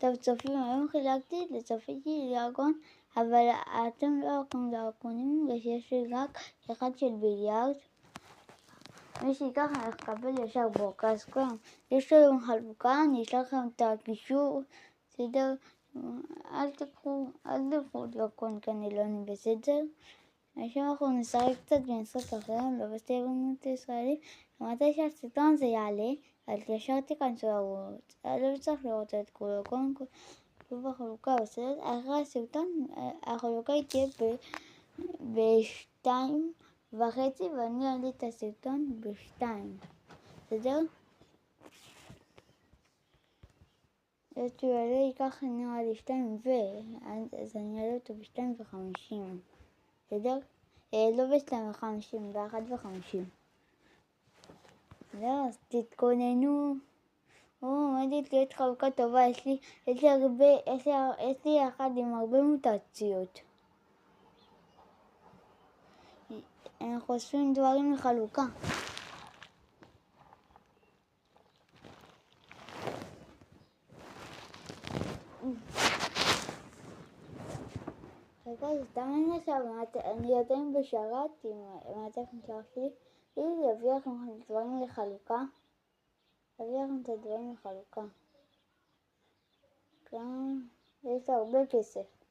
טוב צופים, היום חילקתי לצופיתי דרגון, אבל אתם לא יכולים דרגונים ושיש לי רק אחד של ביליארד. מי שיקח אני אקבל ישר בוקה, אז כולם, יש לנו חלוקה, אני אשלח לכם את הקישור, בסדר? אל תלכו דרגון כי אני לא אני בסדר. עכשיו אנחנו נשחק קצת במשחק אחרים, לא בסטייבנות ישראלי, ומתי שהסרטון הזה יעלה, אז ישר תיכנסו לערוץ. לא צריך לראות את כולו, קודם כל, שוב החלוקה בסדר, אחרי הסרטון, החלוקה היא תהיה ב-2:30, ואני אעלה את הסרטון ב-2, בסדר? שהוא יעלה ייקח נראה לי 2 אז אני אעלה אותו ב-2:50, בסדר? לא ב-2:50, ב-1:50. לא, אז תתכוננו. עומדת להיות חלוקה טובה, יש לי אחד עם הרבה מוטציות. אנחנו עושים דברים לחלוקה. רגע, זה סתם עכשיו, אני יודעים בשרת עם הטכנית שלי, היא יביא לכם דברים לחלוקה. יביא לכם את הדברים לחלוקה. כאן יש הרבה כסף.